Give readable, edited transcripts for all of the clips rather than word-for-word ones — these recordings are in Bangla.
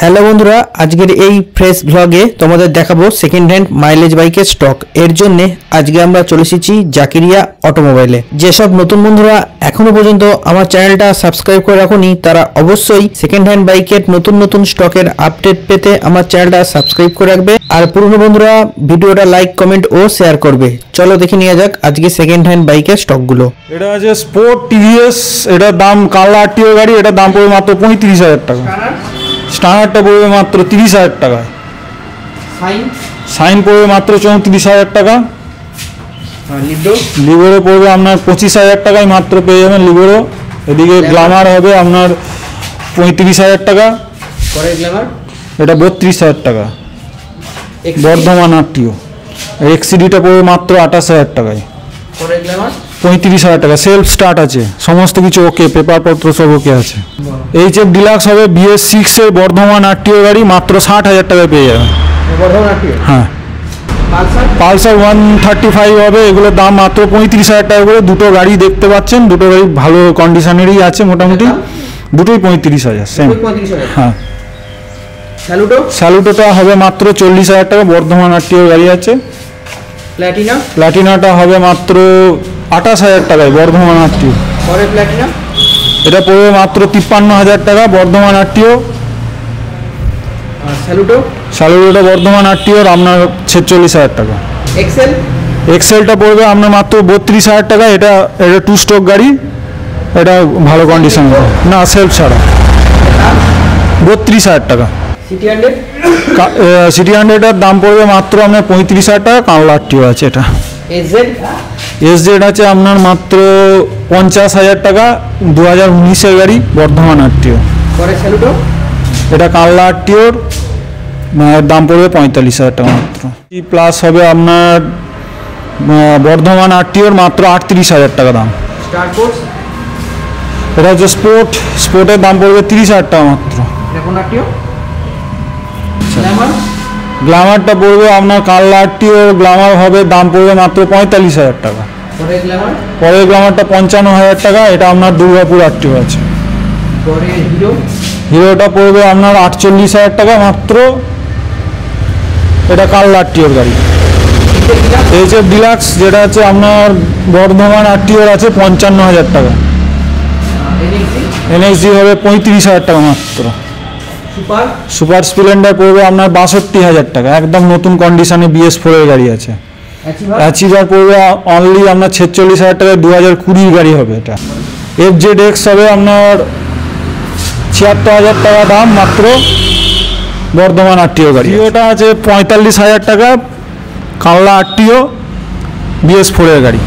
হ্যালো বন্ধুরা, আজকের এই ফ্রেশ ব্লগে তোমাদের দেখাবো সেকেন্ড হ্যান্ড মাইলেজ বাইকের স্টক। এর জন্য আজকে আমরা চলে এসেছি জাকিরিয়া অটোমোবাইলে। যেসব নতুন বন্ধুরা এখনো পর্যন্ত আমার চ্যানেলটা সাবস্ক্রাইব করে রাখুনি তারা অবশ্যই সেকেন্ড হ্যান্ড বাইকের নতুন স্টকের আপডেট পেতে আমার চ্যানেলটা সাবস্ক্রাইব করে রাখবে। আর পুরনো বন্ধুরা ভিডিওটা লাইক, কমেন্ট ও শেয়ার করবে। চলো দেখে নিয়ে যাক আজকে সেকেন্ড হ্যান্ড বাইকের স্টকগুলো। এটা আছে স্পোর্ট টিভিএস, এটার দাম কালা আরটিও গাড়ি, এটার দাম পড়বে মাত্র 35,000 টাকা। স্টান্ডার্ডটা পড়বে মাত্র 30,000 টাকা। সাইন পড়বে মাত্র 34,000 টাকা। লিবোরো পড়বে আপনার 25,000 টাকায় মাত্র পেয়ে যাবেন লিবোরো। এদিকে গ্ল্যামার হবে আপনার 35,000 টাকা, এটা 32,000 টাকা। বর্ধমান আরটিও এক্সিডিটা পড়বে মাত্র 28,000 টাকায়, 35,000 টাকা। সেলফ স্টার্ট আছে, সমস্ত কিছু ওকে, পেপারপত্র সব ওকে আছে। এইচএফ ডিলাক্স হবে BS6 এর বর্ধমান আরটিও গাড়ি, মাত্র 60,000 টাকায় পেয়ে যাবেন। হ্যাঁ, পালসার 135 হবে, এগুলোর দাম মাত্র 35,000 টাকা করে। দুটো গাড়ি দেখতে পাচ্ছেন, দুটো গাড়ি ভালো কন্ডিশনেরই আছে মোটামুটি, দুটোই 35,000 সেম। হ্যাঁ, স্যালুটোটা হবে মাত্র 40,000 টাকা, বর্ধমান আরটিও গাড়ি আছে। প্ল্যাটিনাটা হবে মাত্র 28,000 টাকায়, বর্ধমান আরটিও। এটা পড়বে মাত্র 53,000 টাকা, বর্ধমান আরটিও। স্যালুটোটা বর্ধমান আরটিওর আপনার 46,000 টাকা। এক্সেলটা পড়বে আপনার মাত্র 32,000 টাকা। এটা টু স্ট্রোক গাড়ি, এটা ভালো কন্ডিশন না, সেলফ ছাড়া। 32,000 টাকা। সিটি 100-এর দাম পড়বে মাত্র আপনার 35,000 টাকা। কানলা আরটিও আছে। এটা এসজেড আছে আপনার মাত্র 50,000 টাকা, 2019-এর গাড়ি, বর্ধমান আরটিও। এটা কানলা আরটিওর দাম পড়বে 45,000 টাকা মাত্র। প্লাস হবে আপনার বর্ধমান আরটিওর মাত্র 38,000 টাকা দাম। এটা হচ্ছে স্পোর্টের দাম পড়বে 30,000 টাকা মাত্র। গ্ল্যামারটা পড়বে আপনার কানলা আরটিওর গ্ল্যামার হবে, দাম পড়বে মাত্র 45,000 টাকা। পরে গ্ল্যামারটা 55,000 টাকা, এটা আপনার দুর্গাপুর আরটিও আছে। হিরোটা পড়বে আপনার 48,000 টাকা মাত্র, এটা কানলা আরটিওর গাড়ি। এইচএফ ডিলাক্স যেটা আছে আপনার বর্ধমান আরটিওর আছে 55,000 টাকা। এনএক্সজি হবে 35,000 টাকা মাত্র। সুপার স্প্লেন্ডার পড়বে আপনার 62,000 টাকা, একদম নতুন কন্ডিশনে BS4 এর গাড়ি আছে। অ্যাচিভার পড়বে অনলি আপনার 46,000 টাকা, 2020 গাড়ি হবে। এটা FZX হবে আপনার 76,000 টাকা দাম মাত্র, বর্ধমান আরটিও গাড়ি। ওটা আছে 45,000 টাকা, কানলা আরটিও, BS4 এর গাড়ি।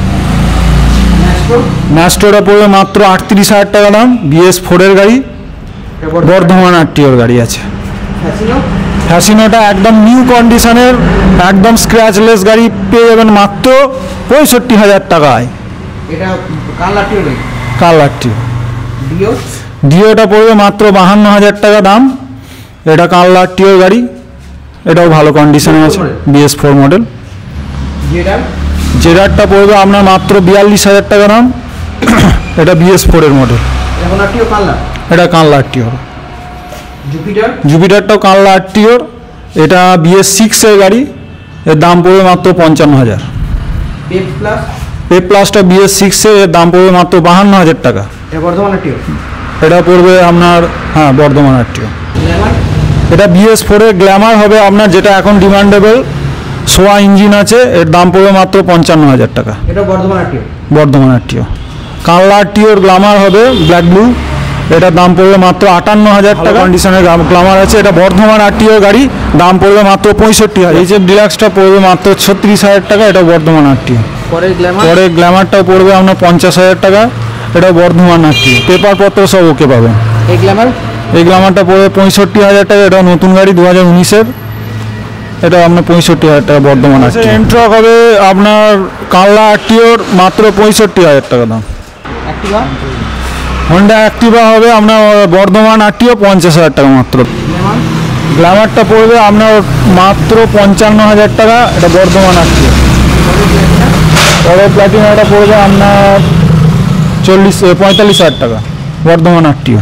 ম্যাস্টোটা পড়বে মাত্র 38,000 টাকা দাম, BS4 এর গাড়ি, বর্ধমান আরটিওর গাড়ি আছে। ফ্যাসিনোটা একদম নিউ কন্ডিশনের, একদম স্ক্র্যাচলেস গাড়ি পেয়ে যাবেন মাত্র 65,000 টাকায়। কানলা আরটিও। ডিওটা পড়বে মাত্র 52,000 টাকা দাম, এটা কানলা আরটিওর গাড়ি, এটাও ভালো কন্ডিশনে আছে, BS4 মডেল। জেডারটা পড়বে আপনার মাত্র 42,000 টাকা দাম, এটা BS4 এর মডেল, এটা কানলা আরটিওর। জুপিটারটাও কানলা আরটিওর, এটা BS6 এর গাড়ি, এর দাম পড়বে মাত্র 55,000। প্লাসটা BS6 এর দাম পড়বে মাত্র 52,000 টাকা। এটা পড়বে আপনার, হ্যাঁ, বর্ধমান আরটিও। এটা BS4 এর গ্ল্যামার হবে আপনার, যেটা এখন ডিমান্ডেবল, সোয়া ইঞ্জিন আছে, এর দাম পড়বে মাত্র 55,000 টাকা। বর্ধমান আরটিও। কানলা আরটিওর গ্ল্যামার হবে ব্ল্যাক ব্লু, এটার দাম পড়বে মাত্র 58,000 টাকা। কন্ডিশনের গ্ল্যামার আছে, এটা বর্ধমান আরটিওর গাড়ি, দাম পড়বে মাত্র 65,000। এইচএফ ডিলাক্সটা পড়বে মাত্র 36,000 টাকা, এটা বর্ধমান আরটিও। পরে গ্ল্যামারটাও পড়বে আপনার 50,000 টাকা, এটা বর্ধমান আরটিও। পেপারপত্র সব ওকে পাবেন। এই গ্ল্যামারটা পড়বে 65,000 টাকা, এটা নতুন গাড়ি 2019-এর, এটা আপনার 65,000 টাকা, বর্ধমান আছে। এন্ট্রক হবে আপনার কানলা আরটিওর মাত্র 65,000 টাকা দাম। হন্ডা অ্যাক্টিভা হবে আপনার বর্ধমান আরটিও 50,000 টাকা মাত্র। গ্ল্যামারটা পড়বে আপনার মাত্র 55,000 টাকা, এটা বর্ধমান আরটিও। পরে প্ল্যাটিনাটা পড়বে আপনার 45,000 টাকা, বর্ধমান আরটিও।